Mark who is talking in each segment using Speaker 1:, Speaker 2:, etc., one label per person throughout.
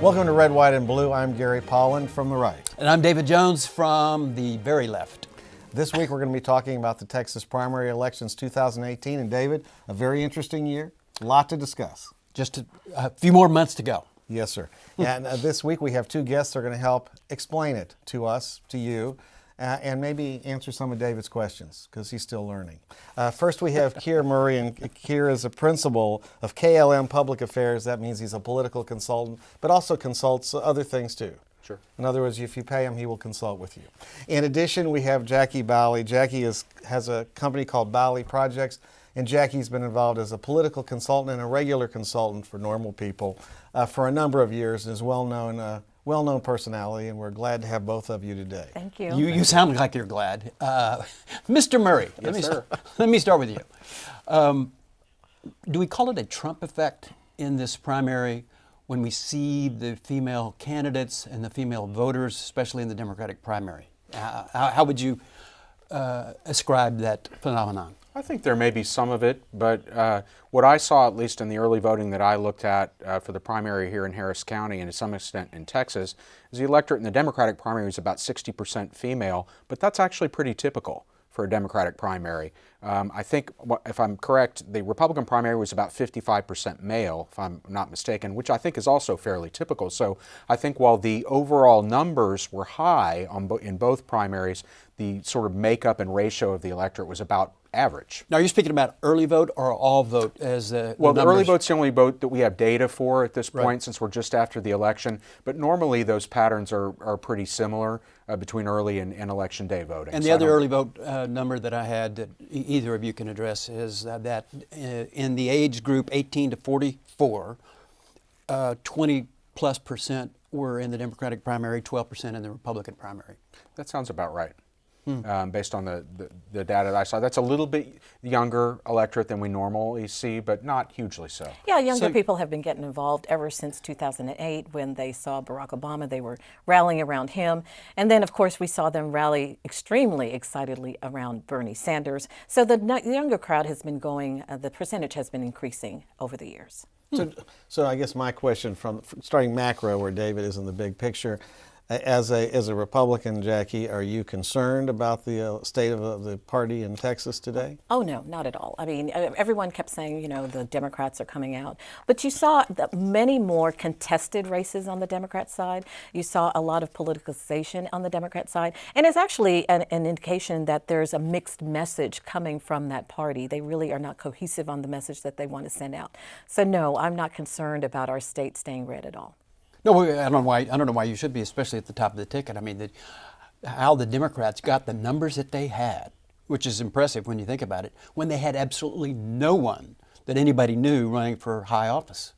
Speaker 1: Welcome to Red, White, and Blue. I'm Gary Polland from the right.
Speaker 2: And I'm David Jones from the very left.
Speaker 1: This week we're going to be talking about the Texas primary elections 2018. And David, a very interesting year, a lot to discuss.
Speaker 2: Just a few more months to go.
Speaker 1: Yes, sir. And this week we have two guests that are going to help explain it to us, to you, and maybe answer some of David's questions because he's still learning. First we have Kier Murray, and Kier is a principal of KLM Public Affairs. That means he's a political consultant, but also consults other things too. Sure. In other words, if you pay him, he will consult with you. In addition, we have Jacquie Baly. Jacquie has a company called Baly Projects, and Jackie's been involved as a political consultant and a regular consultant for normal people for a number of years, and is well-known personality, and we're glad to have both of you today.
Speaker 3: Thank you.
Speaker 2: You sound like you're glad. Mr. Murray,
Speaker 1: Yes,
Speaker 2: let me start with you. Do we call it a Trump effect in this primary when we see the female candidates and the female voters, especially in the Democratic primary? How would you ascribe that phenomenon?
Speaker 4: I think there may be some of it, but what I saw, at least in the early voting that I looked at for the primary here in Harris County and to some extent in Texas, is the electorate in the Democratic primary was about 60% female, but that's actually pretty typical for a Democratic primary. I think, if I'm correct, the Republican primary was about 55% male, if I'm not mistaken, which I think is also fairly typical. So I think while the overall numbers were high in both primaries, the sort of makeup and ratio of the electorate was about average.
Speaker 2: Now, are you speaking about early vote or all vote as the
Speaker 4: Well, the
Speaker 2: numbers?
Speaker 4: early vote's the only vote that we have data for at this point, since we're just after the election. But normally those patterns are pretty similar between early and election day voting.
Speaker 2: And the other early vote number that I had that either of you can address is that in the age group 18 to 44, 20+% were in the Democratic primary, 12% in the Republican primary.
Speaker 4: That sounds about right. Based on the data that I saw. That's a little bit younger electorate than we normally see, but not hugely so.
Speaker 3: Yeah, younger people have been getting involved ever since 2008 when they saw Barack Obama. They were rallying around him. And then, of course, we saw them rally extremely excitedly around Bernie Sanders. So the younger crowd has been going, the percentage has been increasing over the years.
Speaker 1: So I guess my question from starting macro, where David is in the big picture, as a Republican, Jacquie, are you concerned about the state of the party in Texas today?
Speaker 3: Oh, no, not at all. I mean, everyone kept saying, you know, the Democrats are coming out. But you saw many more contested races on the Democrat side. You saw a lot of politicization on the Democrat side. And it's actually an indication that there's a mixed message coming from that party. They really are not cohesive on the message that they want to send out. So, no, I'm not concerned about our state staying red at all.
Speaker 2: No, I don't know why you should be, especially at the top of the ticket. I mean, how the Democrats got the numbers that they had, which is impressive when you think about it, when they had absolutely no one that anybody knew running for high office.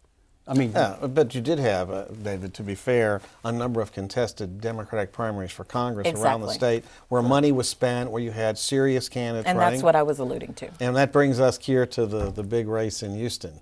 Speaker 2: I mean,
Speaker 1: yeah, but you did have, David, to be fair, a number of contested Democratic primaries for Congress around the state where money was spent, where you had serious candidates running.
Speaker 3: And that's what I was alluding to.
Speaker 1: And that brings us, Kier, to the big race in Houston.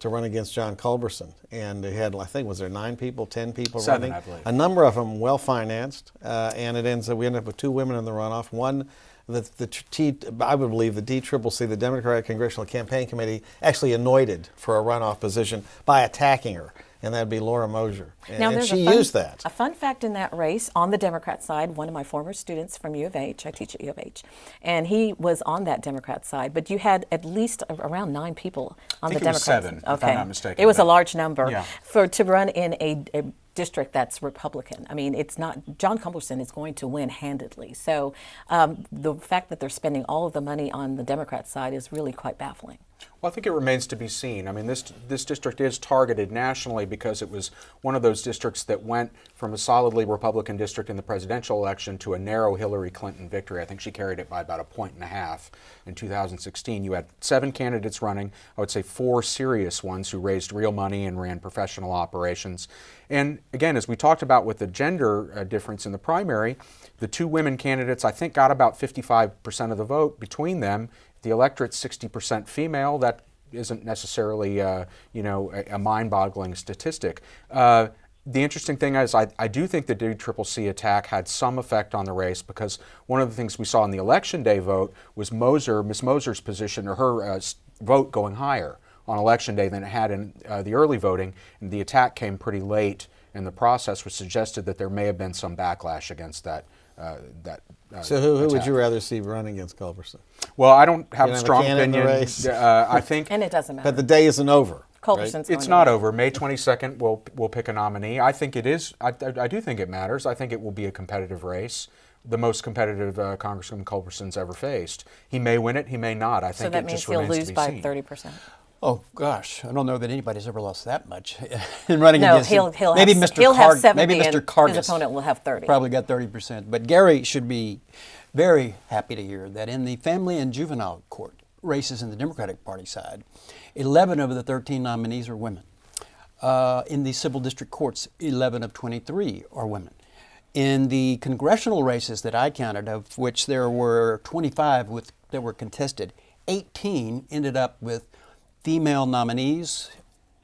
Speaker 1: To run against John Culberson. And they had, I think, was there 9 people, 10 people
Speaker 4: Seven,
Speaker 1: running?
Speaker 4: I believe.
Speaker 1: A number of them well-financed, and we ended up with 2 women in the runoff. One, I would believe the DCCC, the Democratic Congressional Campaign Committee, actually anointed for a runoff position by attacking her, and that'd be Laura Mosier. And she used that.
Speaker 3: A fun fact in that race, on the Democrat side, one of my former students from U of H, I teach at U of H, and he was on that Democrat side, but you had at least around 9 people on the Democrat side.
Speaker 4: I think it was 7, if I'm not mistaken.
Speaker 3: It was a large number
Speaker 4: Yeah.
Speaker 3: to run in a district that's Republican. I mean, it's not, John Culberson is going to win handedly. So the fact that they're spending all of the money on the Democrat side is really quite baffling.
Speaker 4: Well, I think it remains to be seen. I mean, this district is targeted nationally because it was one of those districts that went from a solidly Republican district in the presidential election to a narrow Hillary Clinton victory. I think she carried it by about 1.5 points in 2016. You had 7 candidates running, I would say 4 serious ones who raised real money and ran professional operations. And again, as we talked about with the gender difference in the primary, the 2 women candidates, I think, got about 55% of the vote between them. The electorate's 60% female. That isn't necessarily, a mind-boggling statistic. The interesting thing is I do think the DCCC attack had some effect on the race because one of the things we saw in the election day vote was Miss Moser's position or her vote going higher on Election Day than it had in the early voting. And the attack came pretty late in the process, which suggested that there may have been some backlash against that.
Speaker 1: So who would
Speaker 4: attack.
Speaker 1: you rather see run against Culberson?
Speaker 4: Well, I don't have
Speaker 1: You
Speaker 4: a
Speaker 1: don't have a
Speaker 4: strong
Speaker 1: candidate in the
Speaker 4: opinion.
Speaker 1: race?
Speaker 4: I think
Speaker 3: And it doesn't matter.
Speaker 1: But the day isn't over.
Speaker 3: Culberson's
Speaker 1: right?
Speaker 3: going
Speaker 4: it's
Speaker 3: to
Speaker 4: not
Speaker 3: win.
Speaker 4: over. May 22nd, we'll pick a nominee. I think it is. I do think it matters. I think it will be a competitive race, the most competitive Congressman Culberson's ever faced. He may win it. He may not. I think
Speaker 3: So that
Speaker 4: it
Speaker 3: means
Speaker 4: just
Speaker 3: he'll
Speaker 4: remains to
Speaker 3: lose
Speaker 4: be
Speaker 3: by
Speaker 4: seen.
Speaker 3: 30%.
Speaker 2: Oh gosh, I don't know that anybody's ever lost that much in running
Speaker 3: No,
Speaker 2: against him.
Speaker 3: he'll
Speaker 2: Maybe
Speaker 3: have,
Speaker 2: Mr.
Speaker 3: he'll have
Speaker 2: Card-
Speaker 3: 70
Speaker 2: maybe Mr.
Speaker 3: and
Speaker 2: Cargus
Speaker 3: his opponent will have 30.
Speaker 2: probably got 30%. But Gary should be very happy to hear that in the family and juvenile court races in the Democratic Party side, 11 of the 13 nominees are women. In the civil district courts, 11 of 23 are women. In the congressional races that I counted, of which there were 25 that were contested, 18 ended up with female nominees,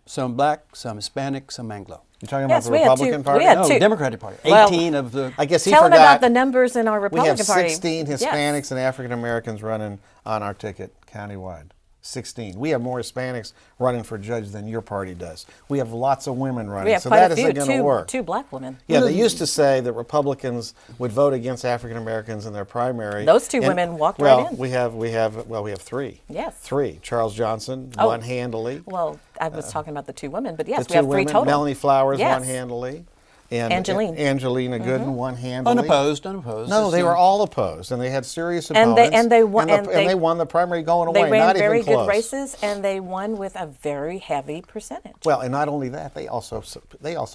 Speaker 2: some black, some Hispanic, some Anglo.
Speaker 1: You're talking
Speaker 3: Yes,
Speaker 1: about the
Speaker 3: we had
Speaker 1: Republican
Speaker 3: two-
Speaker 1: Party?
Speaker 3: we had
Speaker 2: No,
Speaker 3: two.
Speaker 2: Democratic Party.
Speaker 3: Well,
Speaker 2: 18 of the.
Speaker 1: I guess he
Speaker 3: Tell them
Speaker 1: forgot.
Speaker 3: about the numbers in our
Speaker 1: We
Speaker 3: Republican
Speaker 1: have
Speaker 3: Party.
Speaker 1: 16
Speaker 3: Yes.
Speaker 1: Hispanics and African Americans running on our ticket countywide. 16. We have more Hispanics running for judge than your party does. We have lots of women running,
Speaker 3: We have
Speaker 1: so
Speaker 3: quite
Speaker 1: that
Speaker 3: a few,
Speaker 1: isn't going to work.
Speaker 3: two black women.
Speaker 1: Yeah, they used to say that Republicans would vote against African Americans in their primary.
Speaker 3: Those two
Speaker 1: And-
Speaker 3: women walked
Speaker 1: well,
Speaker 3: right in.
Speaker 1: we have three.
Speaker 3: Yes.
Speaker 1: Three. Charles Johnson
Speaker 3: Oh.
Speaker 1: won handily.
Speaker 3: Well, I was talking about the two women, but yes,
Speaker 1: The
Speaker 3: we have
Speaker 1: two
Speaker 3: three
Speaker 1: women,
Speaker 3: total.
Speaker 1: Melanie Flowers
Speaker 3: Yes.
Speaker 1: won handily. And
Speaker 3: Angeline.
Speaker 1: Angelina Gooden won handily.
Speaker 2: Unopposed.
Speaker 1: No, they were all opposed, and they had serious
Speaker 3: And
Speaker 1: opponents.
Speaker 3: they won-
Speaker 1: and
Speaker 3: and
Speaker 1: they won the primary going
Speaker 3: They
Speaker 1: away.
Speaker 3: ran
Speaker 1: not
Speaker 3: very
Speaker 1: even close.
Speaker 3: good races, and they won with a very heavy percentage.
Speaker 1: Well, and not only that, they also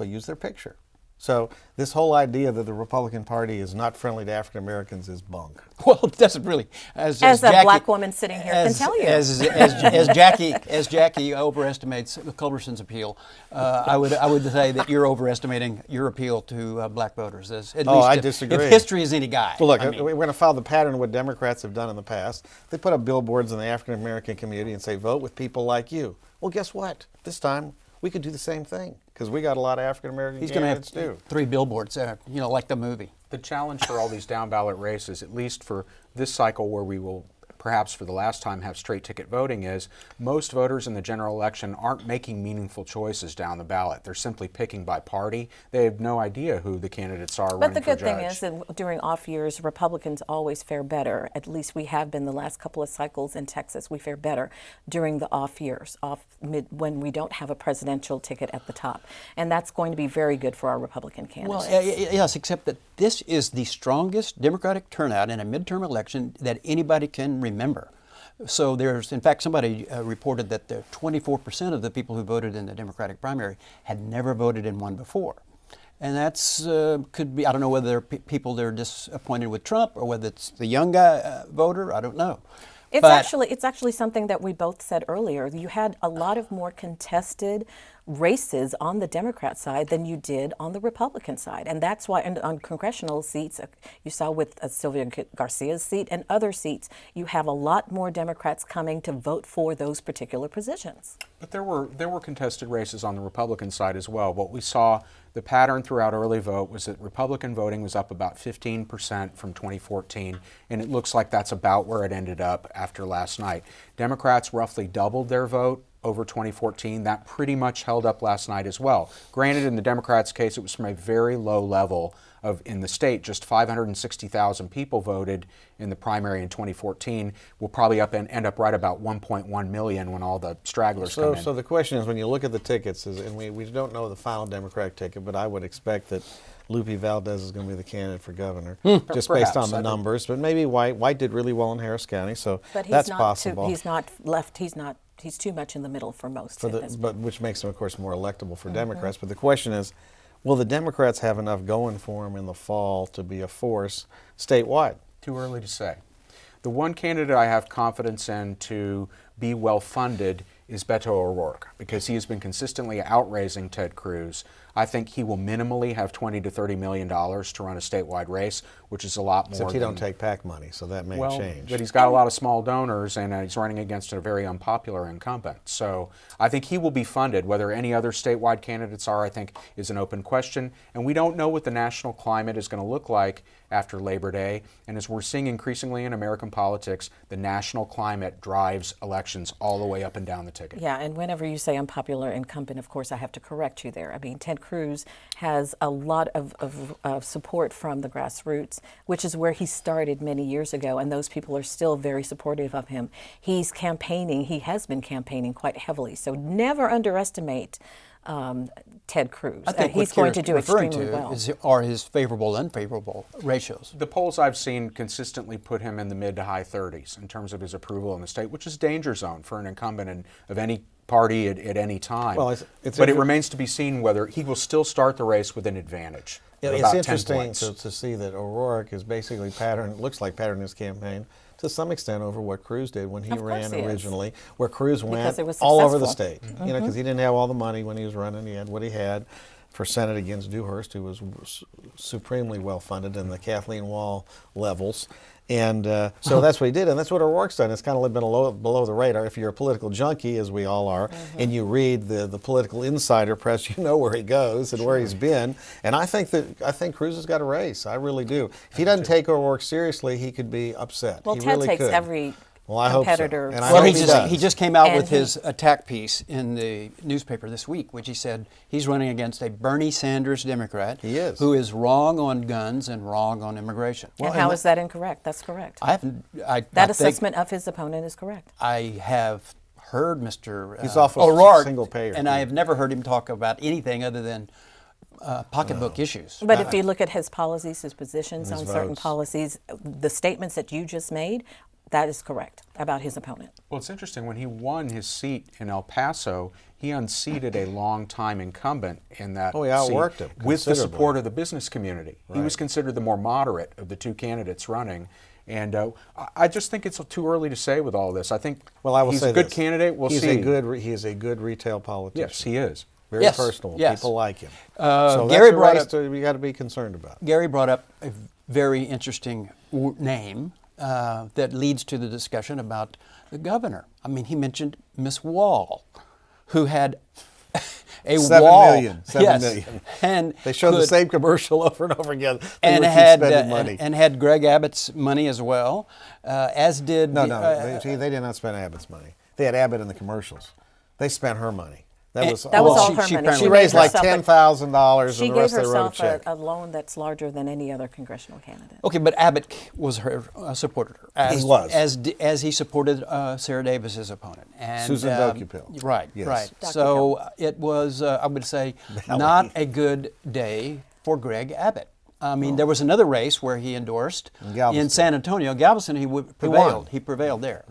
Speaker 1: use their picture. So this whole idea that the Republican Party is not friendly to African Americans is bunk.
Speaker 2: Well, that's really as
Speaker 3: As a
Speaker 2: Jackie-
Speaker 3: black woman sitting here can tell you.
Speaker 2: As Jackie overestimates Culberson's appeal, I would say that you're overestimating your appeal to black voters.
Speaker 1: I disagree.
Speaker 2: If history is any guide.
Speaker 1: Well, look,
Speaker 2: I mean,
Speaker 1: we're going to follow the pattern of what Democrats have done in the past. They put up billboards in the African American community and say, vote with people like you. Well, guess what? This time, we could do the same thing because we got a lot of African American
Speaker 2: he's going to have
Speaker 1: candidates too.
Speaker 2: 3 billboards, like the movie.
Speaker 4: The challenge for all these down ballot races, at least for this cycle where we will perhaps for the last time have straight ticket voting, is most voters in the general election aren't making meaningful choices down the ballot. They're simply picking by party. They have no idea who the candidates are running
Speaker 3: But the
Speaker 4: for
Speaker 3: good thing
Speaker 4: judge.
Speaker 3: is that during off years, Republicans always fare better. At least we have been the last couple of cycles in Texas. We fare better during the off years, when we don't have a presidential ticket at the top. And that's going to be very good for our Republican candidates.
Speaker 2: Well, yes, except that this is the strongest Democratic turnout in a midterm election that anybody can remember. So there's, in fact, somebody reported that 24% of the people who voted in the Democratic primary had never voted in one before. And that's could be, I don't know whether they're people that are disappointed with Trump or whether it's the young guy voter, I don't know.
Speaker 3: It's actually something that we both said earlier. You had a lot of more contested races on the Democrat side than you did on the Republican side. And that's why on congressional seats, you saw with Sylvia Garcia's seat and other seats, you have a lot more Democrats coming to vote for those particular positions.
Speaker 4: But there were contested races on the Republican side as well. What we saw, the pattern throughout early vote was that Republican voting was up about 15% from 2014, and it looks like that's about where it ended up after last night. Democrats roughly doubled their vote over 2014. That pretty much held up last night as well. Granted, in the Democrats' case, it was from a very low level in the state. Just 560,000 people voted in the primary in 2014. We'll probably end up right about 1.1 million when all the stragglers come in.
Speaker 1: So the question is, when you look at the tickets, and we don't know the final Democratic ticket, but I would expect that Lupe Valdez is going to be the candidate for governor, just based on the numbers. But maybe White did really well in Harris County, so
Speaker 3: But he's
Speaker 1: that's
Speaker 3: not
Speaker 1: possible.
Speaker 3: He's too much in the middle for most.
Speaker 1: But which makes him, of course, more electable for Democrats. But the question is, will the Democrats have enough going for them in the fall to be a force statewide?
Speaker 4: Too early to say. The one candidate I have confidence in to be well funded is Beto O'Rourke, because he has been consistently outraising Ted Cruz. I think he will minimally have $20 to $30 million to run a statewide race, which is a lot more.
Speaker 1: Except he don't take PAC money, so that may change.
Speaker 4: But he's got a lot of small donors, and he's running against a very unpopular incumbent. So I think he will be funded. Whether any other statewide candidates are, I think, is an open question. And we don't know what the national climate is going to look like after Labor Day. And as we're seeing increasingly in American politics, the national climate drives elections all the way up and down the ticket.
Speaker 3: Yeah, and whenever you say unpopular incumbent, of course, I have to correct you there. I mean, Ted Cruz has a lot of support from the grassroots, which is where he started many years ago, and those people are still very supportive of him. He's campaigning, he has been campaigning quite heavily, so never underestimate Ted Cruz.
Speaker 2: I think
Speaker 3: he's
Speaker 2: what
Speaker 3: going
Speaker 2: Kier's
Speaker 3: to do
Speaker 2: referring
Speaker 3: extremely
Speaker 2: to
Speaker 3: well.
Speaker 2: are his favorable, unfavorable ratios.
Speaker 4: The polls I've seen consistently put him in the mid to high 30s in terms of his approval in the state, which is danger zone for an incumbent of any party at any time.
Speaker 1: Well,
Speaker 4: but it remains to be seen whether he will still start the race with an advantage.
Speaker 1: Yeah,
Speaker 4: of
Speaker 1: it's
Speaker 4: about 10
Speaker 1: interesting
Speaker 4: points.
Speaker 1: to see that O'Rourke is basically looks like patterned his campaign to some extent over what Cruz did when he
Speaker 3: Of course
Speaker 1: ran
Speaker 3: he is.
Speaker 1: originally, where Cruz went
Speaker 3: it was
Speaker 1: all over the
Speaker 3: successful.
Speaker 1: state. You know, because he didn't have all the money when he was running. He had what he had for Senate against Dewhurst, who was supremely well funded in the Kathleen Wall levels. And so that's what he did, and that's what O'Rourke's done. It's kind of been below the radar. If you're a political junkie, as we all are, and you read the political insider press, you know where he goes and where he's been. And I think Cruz has got a race. I really do. If he doesn't take O'Rourke seriously, he could be upset.
Speaker 3: Well,
Speaker 1: he
Speaker 3: Ted
Speaker 1: really
Speaker 3: takes
Speaker 1: could.
Speaker 3: every
Speaker 1: Well, I hope so.
Speaker 3: competitor.
Speaker 1: And I
Speaker 2: Well,
Speaker 1: hope
Speaker 2: he
Speaker 1: does.
Speaker 2: just came out
Speaker 3: And
Speaker 2: with
Speaker 3: he-
Speaker 2: his attack piece in the newspaper this week, which he said he's running against a Bernie Sanders Democrat.
Speaker 1: He is.
Speaker 2: Who is wrong on guns and wrong on immigration.
Speaker 3: and how is that incorrect? That's correct.
Speaker 2: I haven't. I
Speaker 3: That
Speaker 2: think
Speaker 3: assessment of his opponent is correct.
Speaker 2: I have heard Mr.
Speaker 1: He's off of
Speaker 2: O'Rourke,
Speaker 1: single payer.
Speaker 2: and I have never heard him talk about anything other than pocketbook issues.
Speaker 3: But if you look at his policies, his positions
Speaker 1: His
Speaker 3: on certain
Speaker 1: votes.
Speaker 3: policies, the statements that you just made, that is correct about his opponent.
Speaker 4: Well, it's interesting. When he won his seat in El Paso, he unseated a longtime incumbent in that
Speaker 1: Oh, he outworked
Speaker 4: seat
Speaker 1: him
Speaker 4: with the
Speaker 1: considerably.
Speaker 4: support of the business community. He was
Speaker 1: Right.
Speaker 4: considered the more moderate of the two candidates running. And I just think it's too early to say with all this. I think
Speaker 1: Well, I will
Speaker 4: he's
Speaker 1: say
Speaker 4: a good
Speaker 1: this.
Speaker 4: candidate. We'll
Speaker 1: He
Speaker 4: see.
Speaker 1: is a good retail politician.
Speaker 4: Yes, he is.
Speaker 1: Very
Speaker 2: Yes,
Speaker 1: personal.
Speaker 2: yes.
Speaker 1: People like him.
Speaker 2: Gary
Speaker 1: So that's a
Speaker 2: brought
Speaker 1: race
Speaker 2: up-
Speaker 1: we got to be concerned about.
Speaker 2: Gary brought up a very interesting name that leads to the discussion about the governor. I mean, he mentioned Miss Wall, who had a
Speaker 1: 7
Speaker 2: wall.
Speaker 1: million, 7
Speaker 2: yes,
Speaker 1: million.
Speaker 2: and
Speaker 1: They show the
Speaker 2: could-
Speaker 1: same commercial over and over again. They
Speaker 2: and
Speaker 1: would keep
Speaker 2: had
Speaker 1: spending money.
Speaker 2: and had Greg Abbott's money as well, as did
Speaker 1: No, they did not spend Abbott's money. They had Abbott in the commercials. They spent her money. That was
Speaker 3: That was
Speaker 2: Well,
Speaker 3: all
Speaker 2: she-
Speaker 3: her
Speaker 2: she
Speaker 3: money.
Speaker 2: apparently-
Speaker 1: She
Speaker 3: made
Speaker 1: raised like
Speaker 3: herself a-
Speaker 1: $10,000,
Speaker 3: She
Speaker 1: and the
Speaker 3: gave
Speaker 1: rest they wrote a
Speaker 3: herself
Speaker 1: check.
Speaker 3: a loan that's larger than any other congressional candidate.
Speaker 2: Okay, but Abbott was her supported her. As,
Speaker 1: He was.
Speaker 2: as he supported Sarah Davis's opponent, and
Speaker 1: Susan Dokupil.
Speaker 2: Right,
Speaker 1: Yes.
Speaker 2: right.
Speaker 3: Dr.
Speaker 2: So it was, I would say, not a good day for Greg Abbott. I mean, there was another race where he endorsed
Speaker 1: Galveston.
Speaker 2: in San Antonio. Galveston, prevailed.
Speaker 1: won.
Speaker 2: He prevailed there.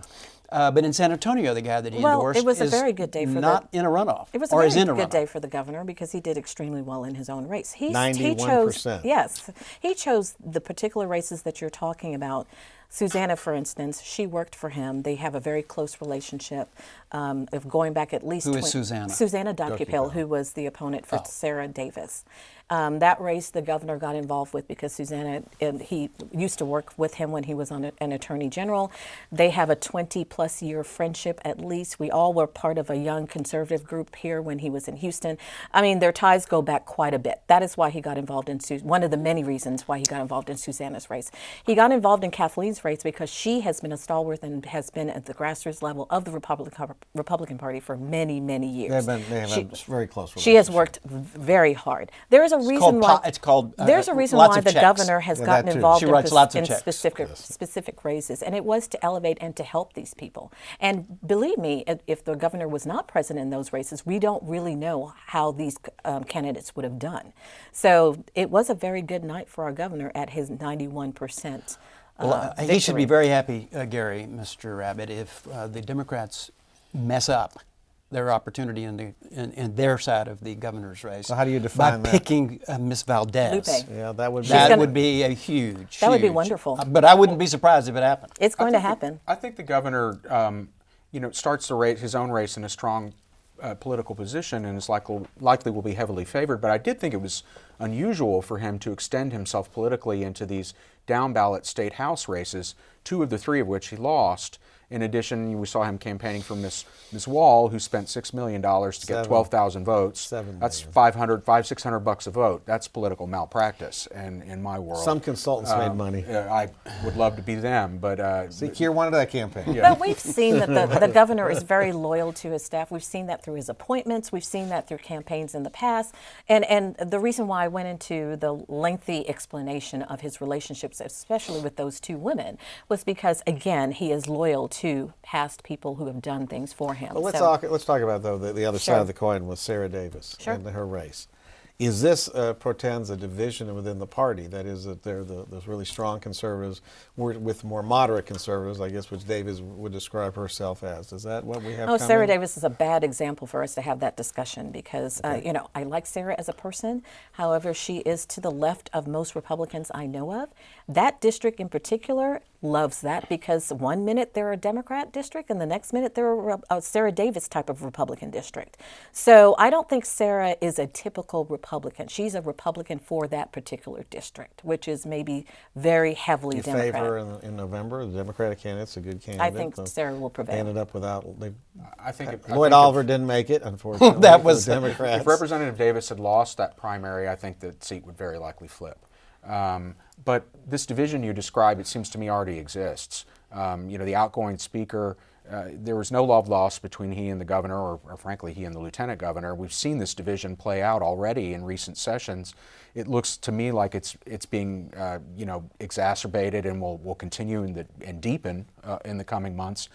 Speaker 2: But in San Antonio, the guy that he
Speaker 3: Well,
Speaker 2: endorsed
Speaker 3: it was a
Speaker 2: is
Speaker 3: very good day for
Speaker 2: not in a runoff,
Speaker 3: It was a
Speaker 2: or
Speaker 3: very
Speaker 2: is in a
Speaker 3: good
Speaker 2: runoff.
Speaker 3: day for the governor because he did extremely well in his own race. He
Speaker 1: 91%.
Speaker 3: chose, yes, he chose the particular races that you're talking about. Susanna, for instance, she worked for him. They have a very close relationship of going back at least.
Speaker 2: Who is Susanna?
Speaker 3: Susanna Dokupil, who was the opponent for Sarah Davis. That race the governor got involved with because Susanna, he used to work with him when he was an attorney general. They have a 20-plus year friendship at least. We all were part of a young conservative group here when he was in Houston. I mean, their ties go back quite a bit. That is why he got involved in one of the many reasons why he got involved in Susanna's race. He got involved in Kathleen's race because she has been a stalwart and has been at the grassroots level of the Republican Party for many, many years.
Speaker 1: They have a very close relationship.
Speaker 3: She has worked very hard. There is a reason why
Speaker 2: It's called.
Speaker 3: there's a reason
Speaker 2: lots
Speaker 3: why
Speaker 2: of
Speaker 3: the
Speaker 2: checks.
Speaker 3: governor has
Speaker 1: Yeah,
Speaker 3: gotten
Speaker 1: that too.
Speaker 3: involved
Speaker 2: She
Speaker 3: in,
Speaker 2: writes lots of
Speaker 3: in
Speaker 2: checks.
Speaker 3: specific races, and it was to elevate and to help these people. And believe me, if the governor was not present in those races, we don't really know how these candidates would have done. So it was a very good night for our governor at his 91%.
Speaker 2: Well, he should be very happy, Gary, Mr. Abbott, if the Democrats mess up their opportunity in their side of the governor's race.
Speaker 1: So how do you define
Speaker 2: by
Speaker 1: that?
Speaker 2: picking Miss Valdez?
Speaker 3: Lupe.
Speaker 1: Yeah, that would be.
Speaker 2: That
Speaker 3: gonna-
Speaker 2: would be a huge.
Speaker 3: That would be
Speaker 2: huge-
Speaker 3: wonderful.
Speaker 2: But I wouldn't be surprised if it happened.
Speaker 3: It's going to happen.
Speaker 4: I think the governor, starts his own race in a strong political position and is likely will be heavily favored. But I did think it was unusual for him to extend himself politically into these down ballot state house races 2 of the 3 of which he lost. In addition, we saw him campaigning for Miss Wall, who spent $6 million to get 12,000 votes. That's $600 a vote. That's political malpractice, and in my world.
Speaker 1: Some consultants made money.
Speaker 4: I would love to be them, but
Speaker 1: See, Kier wanted that campaign.
Speaker 4: Yeah.
Speaker 3: But we've seen that the governor is very loyal to his staff. We've seen that through his appointments. We've seen that through campaigns in the past. And the reason why I went into the lengthy explanation of his relationships, especially with those 2 women, was because, again, he is loyal to past people who have done things for him.
Speaker 1: Well, let's talk about, though, the other
Speaker 3: Sure.
Speaker 1: side of the coin with Sarah Davis and her race. Is this portends a division within the party? That is, that those really strong conservatives with more moderate conservatives, I guess, which Davis would describe herself as. Is that what we have?
Speaker 3: Oh, Sarah Davis is a bad example for us to have that discussion because, you know, I like Sarah as a person. However, she is to the left of most Republicans I know of. That district in particular loves that because one minute they're a Democrat district and the next minute they're a Sarah Davis type of Republican district. So I don't think Sarah is a typical Republican. She's a Republican for that particular district, which is maybe very heavily
Speaker 1: You
Speaker 3: Democrat.
Speaker 1: favor in November? The Democratic candidate's a good candidate.
Speaker 3: I think Sarah will prevail.
Speaker 1: Ended up without.
Speaker 4: Lloyd
Speaker 1: Oliver didn't make it, unfortunately.
Speaker 2: That was
Speaker 1: the Democrats.
Speaker 4: If Representative Davis had lost that primary, I think the seat would very likely flip. But this division you describe, it seems to me, already exists. You know, the outgoing speaker, there was no love lost between he and the governor, or frankly, he and the lieutenant governor. We've seen this division play out already in recent sessions. It looks to me like it's being, you know, exacerbated and will continue and deepen in the coming months.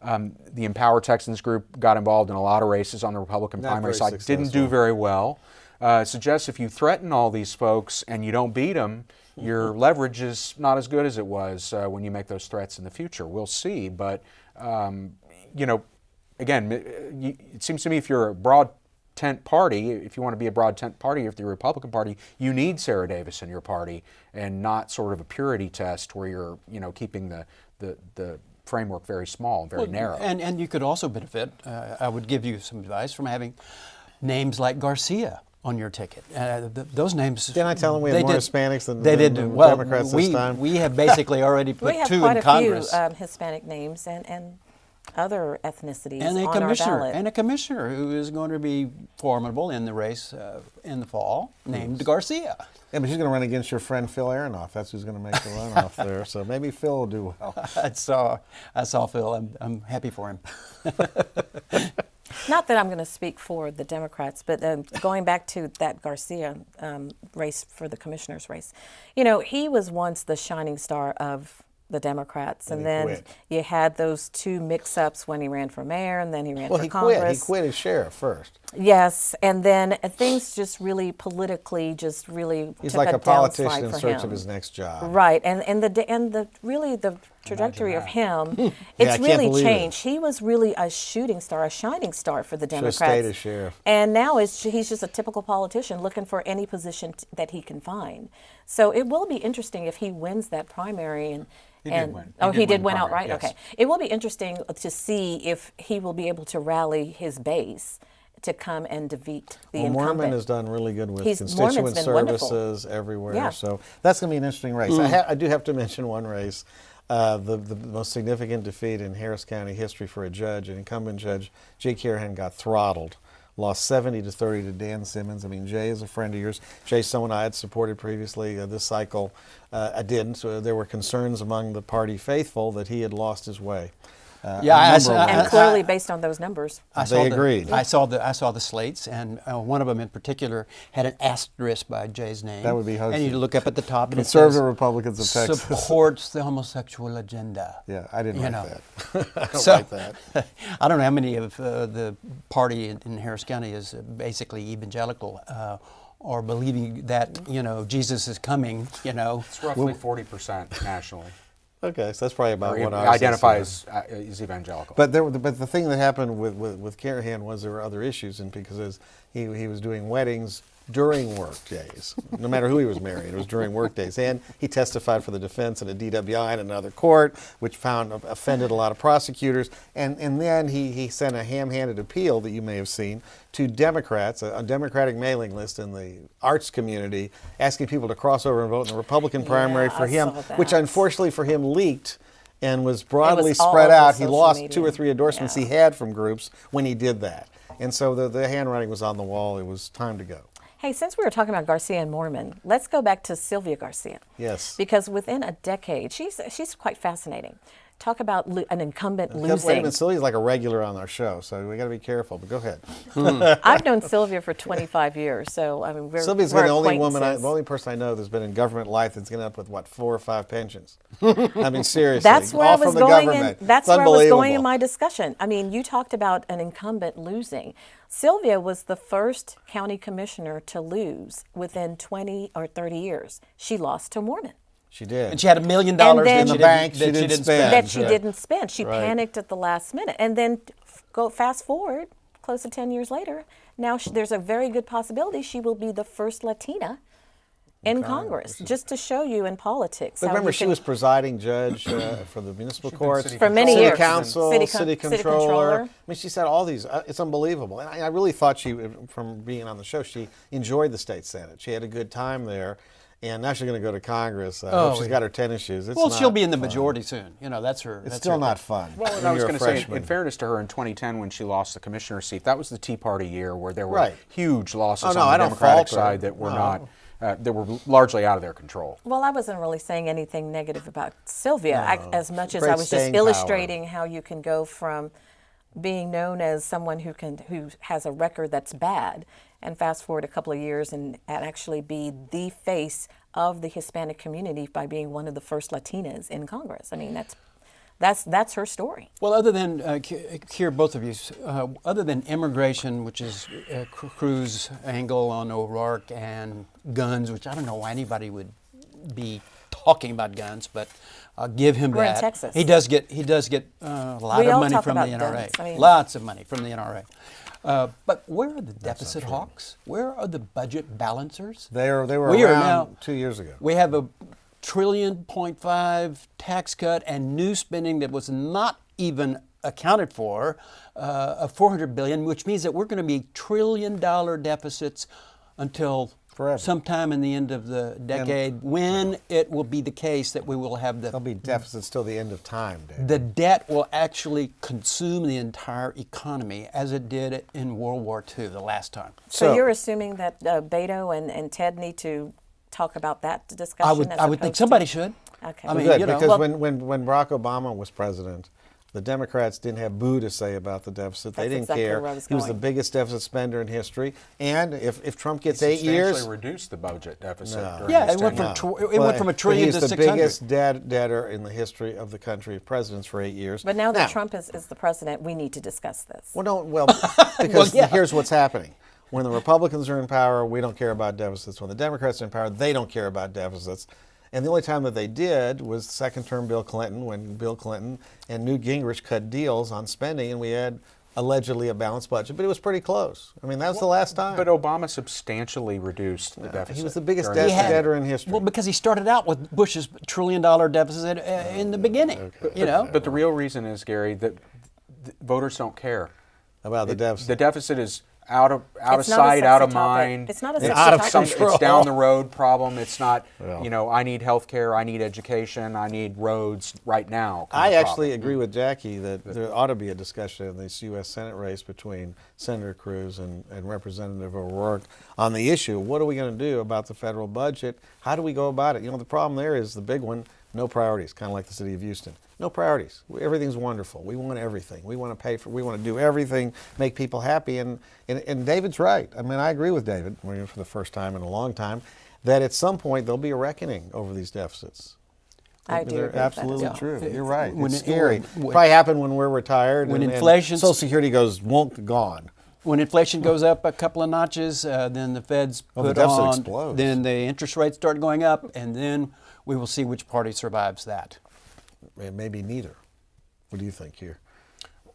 Speaker 4: The Empower Texans group got involved in a lot of races on the Republican primary side. Didn't do very well. Suggests if you threaten all these folks and you don't beat them, your leverage is not as good as it was when you make those threats in the future. We'll see. But, you know, again, it seems to me if you're a broad tent party, if you want to be a broad tent party, if you're a Republican Party, you need Sarah Davis in your party and not sort of a purity test where you're, you know, keeping the framework very small and very narrow.
Speaker 2: And you could also benefit, I would give you some advice, from having names like Garcia on your ticket. Those names.
Speaker 1: Didn't I tell them we had more Hispanics than
Speaker 2: well,
Speaker 1: Democrats this time?
Speaker 2: We have basically already put
Speaker 3: We have
Speaker 2: 2
Speaker 3: quite
Speaker 2: in Congress.
Speaker 3: a few Hispanic names and other ethnicities
Speaker 2: And a
Speaker 3: on
Speaker 2: commissioner,
Speaker 3: our ballot.
Speaker 2: and a commissioner who is going to be formidable in the race in the fall, named Garcia.
Speaker 1: Yeah, but she's going to run against your friend Phil Aronoff. That's who's going to make the runoff there. So maybe Phil will do well.
Speaker 2: I saw Phil. I'm happy for him.
Speaker 3: Not that I'm going to speak for the Democrats, but going back to that Garcia race for the commissioner's race, you know, he was once the shining star of the Democrats, and then
Speaker 1: quit.
Speaker 3: you had those 2 mix-ups when he ran for mayor, and then he ran for
Speaker 1: He
Speaker 3: Congress.
Speaker 1: quit as sheriff first.
Speaker 3: Yes, and then things just really politically just really
Speaker 1: He's
Speaker 3: took
Speaker 1: like a
Speaker 3: downslide
Speaker 1: politician in
Speaker 3: for
Speaker 1: search
Speaker 3: him.
Speaker 1: of his next job.
Speaker 3: Right, and the really the trajectory of him,
Speaker 1: Yeah, I
Speaker 3: it's
Speaker 1: can't
Speaker 3: really
Speaker 1: believe it.
Speaker 3: changed. He was really a shooting star, a shining star for the
Speaker 1: Should have
Speaker 3: Democrats.
Speaker 1: stayed as sheriff.
Speaker 3: And now he's just a typical politician looking for any position that he can find. So it will be interesting if he wins that primary and.
Speaker 4: He did win.
Speaker 3: He did win
Speaker 4: primary,
Speaker 3: outright?
Speaker 4: yes.
Speaker 3: Okay. It will be interesting to see if he will be able to rally his base to come and defeat the incumbent.
Speaker 1: Moorman has done really good with
Speaker 3: Moorman's
Speaker 1: constituent
Speaker 3: been wonderful.
Speaker 1: services everywhere.
Speaker 3: Yeah.
Speaker 1: So that's going to be an interesting race. I do have to mention one race, the most significant defeat in Harris County history for a judge, an incumbent judge. Jay Callahan got throttled. Lost 70-30 to Dan Simmons. I mean, Jay is a friend of yours. Jay's someone I had supported previously. This cycle, I didn't. So there were concerns among the party faithful that he had lost his way.
Speaker 3: And clearly, based on those numbers,
Speaker 1: They agreed.
Speaker 2: I saw the slates, and one of them in particular had an asterisk by Jay's name.
Speaker 1: That would be
Speaker 2: And you look up at the top, and
Speaker 1: Conservative
Speaker 2: it says,
Speaker 1: Republicans of Texas
Speaker 2: supports the homosexual agenda.
Speaker 1: Yeah, I didn't like that. I don't
Speaker 2: So,
Speaker 1: like that.
Speaker 2: I don't know how many of the party in Harris County is basically evangelical, or believing that, you know, Jesus is coming, you know.
Speaker 4: It's roughly 40% nationally.
Speaker 1: Okay, so that's probably about
Speaker 4: Or
Speaker 1: what I
Speaker 4: identify as evangelical.
Speaker 1: But the thing that happened with Callahan was there were other issues, and because he was doing weddings during work days, no matter who he was marrying, it was during work days, and he testified for the defense in a DWI in another court, which offended a lot of prosecutors, and then he sent a ham-handed appeal that you may have seen to Democrats, a Democratic mailing list in the arts community, asking people to cross over and vote in the Republican primary for
Speaker 3: I
Speaker 1: him,
Speaker 3: saw that.
Speaker 1: which unfortunately for him leaked. and was broadly
Speaker 3: all
Speaker 1: spread
Speaker 3: over
Speaker 1: out. He
Speaker 3: social
Speaker 1: lost
Speaker 3: media.
Speaker 1: 2 or 3 endorsements he had from groups when he did that. And so the handwriting was on the wall. It was time to go.
Speaker 3: Hey, since we were talking about Garcia and Mormon, let's go back to Sylvia Garcia.
Speaker 1: Yes.
Speaker 3: Because within a decade, she's quite fascinating. Talk about an incumbent
Speaker 1: Wait a
Speaker 3: losing.
Speaker 1: minute, Sylvia's like a regular on our show, so we got to be careful. But go ahead.
Speaker 3: I've known Sylvia for 25 years, so I mean,
Speaker 1: Sylvia's
Speaker 3: we're
Speaker 1: the only woman,
Speaker 3: acquaintances.
Speaker 1: the only person I know that's been in government life that's going to end up with what 4 or 5 pensions. I mean, seriously,
Speaker 3: That's where
Speaker 1: all
Speaker 3: I was
Speaker 1: from the
Speaker 3: going.
Speaker 1: government.
Speaker 3: That's
Speaker 1: It's
Speaker 3: where I was going in
Speaker 1: unbelievable.
Speaker 3: my discussion. I mean, you talked about an incumbent losing. Sylvia was the first county commissioner to lose within 20 or 30 years. She lost to Mormon.
Speaker 1: She did.
Speaker 2: And she had $1 million
Speaker 3: then-
Speaker 2: that
Speaker 3: In
Speaker 1: the
Speaker 2: she
Speaker 1: bank,
Speaker 2: didn't,
Speaker 1: she didn't
Speaker 2: spend.
Speaker 3: That she
Speaker 1: Right.
Speaker 3: didn't spend. She
Speaker 1: Right.
Speaker 3: panicked at the last minute. And then go fast forward, close to 10 years later, now there's a very good possibility she will be the first Latina in Congress, just to show you in politics.
Speaker 1: But
Speaker 3: how
Speaker 1: remember,
Speaker 3: you
Speaker 1: she
Speaker 3: can-
Speaker 1: was presiding judge for the municipal courts,
Speaker 4: city
Speaker 3: For many
Speaker 1: city
Speaker 3: years.
Speaker 1: council,
Speaker 3: City
Speaker 1: city,
Speaker 3: con- city
Speaker 1: controller.
Speaker 3: controller.
Speaker 1: I mean, she said all these. It's unbelievable. And I really thought she, from being on the show, she enjoyed the state senate. She had a good time there. And now she's going to go to Congress. I hope she's got her tennis shoes. It's
Speaker 2: Well,
Speaker 1: not
Speaker 2: she'll be in the
Speaker 1: fun.
Speaker 2: majority soon. You know, that's her.
Speaker 1: It's
Speaker 2: that's
Speaker 1: still
Speaker 2: her
Speaker 1: not
Speaker 2: thing.
Speaker 1: fun.
Speaker 4: Well, and
Speaker 1: when
Speaker 4: I was
Speaker 1: you're a
Speaker 4: going to say,
Speaker 1: freshman.
Speaker 4: in fairness to her, in 2010 when she lost the commissioner seat, that was the Tea Party year where there were
Speaker 1: Right.
Speaker 4: huge losses
Speaker 1: Oh, no,
Speaker 4: on
Speaker 1: I
Speaker 4: the
Speaker 1: don't
Speaker 4: Democratic
Speaker 1: fault her.
Speaker 4: side that were
Speaker 1: No.
Speaker 4: not, that were largely out of their control.
Speaker 3: Well, I wasn't really saying anything negative about Sylvia as much as
Speaker 1: Great
Speaker 3: I was just
Speaker 1: staying power.
Speaker 3: illustrating how you can go from being known as someone who has a record that's bad and fast forward a couple of years and actually be the face of the Hispanic community by being one of the first Latinas in Congress. I mean, that's her story.
Speaker 2: Well, other than Kier, both of you, other than immigration, which is Cruz's angle on O'Rourke, and guns, which I don't know why anybody would be talking about guns, but I'll give him
Speaker 3: We're in
Speaker 2: that.
Speaker 3: Texas.
Speaker 2: He does get a lot
Speaker 3: We
Speaker 2: of
Speaker 3: all
Speaker 2: money
Speaker 3: talk
Speaker 2: from the
Speaker 3: about
Speaker 2: NRA.
Speaker 3: guns. I mean-
Speaker 2: Lots of money from the NRA. But where are the deficit hawks? Where are the budget balancers?
Speaker 1: They were
Speaker 2: We are
Speaker 1: around
Speaker 2: now-
Speaker 1: 2 years ago.
Speaker 2: We have a $1.5 trillion tax cut and new spending that was not even accounted for of $400 billion, which means that we're going to be $1 trillion deficits until
Speaker 1: Forever.
Speaker 2: sometime in the end of the decade, when it will be the case that we will have
Speaker 1: There'll be deficits till the end of time, Dave.
Speaker 2: the debt will actually consume the entire economy as it did in World War II the last time.
Speaker 3: So you're assuming that Beto and Ted need to talk about that discussion?
Speaker 2: I would think somebody should.
Speaker 3: Okay.
Speaker 2: I mean,
Speaker 1: Good,
Speaker 2: you know,
Speaker 1: because
Speaker 2: well-
Speaker 1: when Barack Obama was president, the Democrats didn't have boo to say about the deficit. They
Speaker 3: That's
Speaker 1: didn't
Speaker 3: exactly
Speaker 1: care.
Speaker 3: where I was
Speaker 1: He was the
Speaker 3: going.
Speaker 1: biggest deficit spender in history. And if Trump gets 8
Speaker 4: Substantially
Speaker 1: years,
Speaker 4: reduced the budget deficit.
Speaker 1: No.
Speaker 4: during
Speaker 2: Yeah,
Speaker 4: his
Speaker 2: it went
Speaker 4: tenure.
Speaker 2: from
Speaker 1: no.
Speaker 2: it went from $1 trillion
Speaker 1: he's
Speaker 2: to
Speaker 1: the
Speaker 2: 600.
Speaker 1: biggest debtor in the history of the country of presidents for 8 years.
Speaker 3: But now that Trump is the president, we need to discuss this.
Speaker 1: Well, because
Speaker 2: yeah.
Speaker 1: here's what's happening. When the Republicans are in power, we don't care about deficits. When the Democrats are in power, they don't care about deficits. And the only time that they did was second-term Bill Clinton, when Bill Clinton and Newt Gingrich cut deals on spending, and we had allegedly a balanced budget. But it was pretty close. I mean, that was the last time.
Speaker 4: But Obama substantially reduced the deficit.
Speaker 1: he was the biggest
Speaker 4: during his tenure.
Speaker 1: debtor in history.
Speaker 2: Well, because he started out with Bush's $1 trillion deficit in the beginning. You know,
Speaker 4: But the real reason is, Gary, that voters don't care.
Speaker 1: about the deficit.
Speaker 4: The deficit is out of
Speaker 3: It's not a
Speaker 4: sight,
Speaker 3: sexy
Speaker 4: out of
Speaker 3: topic.
Speaker 4: mind.
Speaker 3: It's not a
Speaker 1: It's
Speaker 3: sexy
Speaker 1: out of
Speaker 3: topic.
Speaker 1: control.
Speaker 4: It's down the road problem. It's not,
Speaker 1: Well.
Speaker 4: I need health care, I need education, I need roads right now. kind
Speaker 1: I
Speaker 4: of
Speaker 1: actually
Speaker 4: problem.
Speaker 1: agree with Jackie that there ought to be a discussion in this U.S. Senate race between Senator Cruz and Representative O'Rourke on the issue. What are we going to do about the federal budget? How do we go about it? The problem there is the big one, no priorities, kind of like the city of Houston. No priorities. Everything's wonderful. We want everything. We want to pay for. We want to do everything, make people happy. And David's right. I mean, I agree with David. We're here for the first time in a long time. That at some point there'll be a reckoning over these deficits.
Speaker 3: I do
Speaker 1: They're
Speaker 3: agree with that as
Speaker 1: absolutely
Speaker 3: well.
Speaker 1: true. You're right.
Speaker 2: When
Speaker 1: It's
Speaker 2: it-
Speaker 1: scary.
Speaker 2: when-
Speaker 1: Probably happen when we're retired.
Speaker 2: when
Speaker 1: and
Speaker 2: inflation's-
Speaker 1: Social Security goes wonk gone.
Speaker 2: when inflation goes up a couple of notches, then the Feds
Speaker 1: Oh, the
Speaker 2: put
Speaker 1: deficit
Speaker 2: on,
Speaker 1: explodes.
Speaker 2: then the interest rates start going up, and then we will see which party survives that.
Speaker 1: Maybe neither. What do you think here?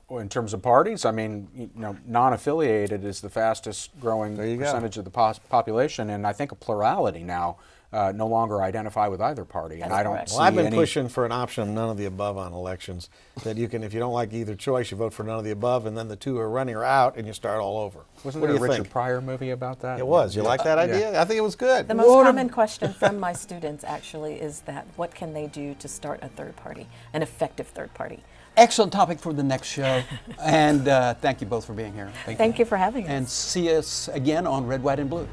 Speaker 4: Well, in terms of parties, I mean, non-affiliated is the fastest growing
Speaker 1: There you go.
Speaker 4: percentage of the population, and I think a plurality now no longer identify with either party. And
Speaker 3: That's
Speaker 4: I don't
Speaker 3: correct.
Speaker 4: see
Speaker 1: Well, I've been
Speaker 4: any.
Speaker 1: pushing for an option of none of the above on elections. That you can, if you don't like either choice, you vote for none of the above, and then the two who are running are out, and you start all over.
Speaker 4: Wasn't
Speaker 1: what
Speaker 4: there
Speaker 1: do
Speaker 4: a
Speaker 1: you
Speaker 4: Richard
Speaker 1: think?
Speaker 4: Pryor movie about that?
Speaker 1: It was. You like that idea? I think it was good.
Speaker 3: The most common question from my students actually is that what can they do to start a third party, an effective third party?
Speaker 2: Excellent topic for the next show. And thank you both for being here.
Speaker 3: Thank you for having us.
Speaker 2: And see us again on Red, White, and Blue.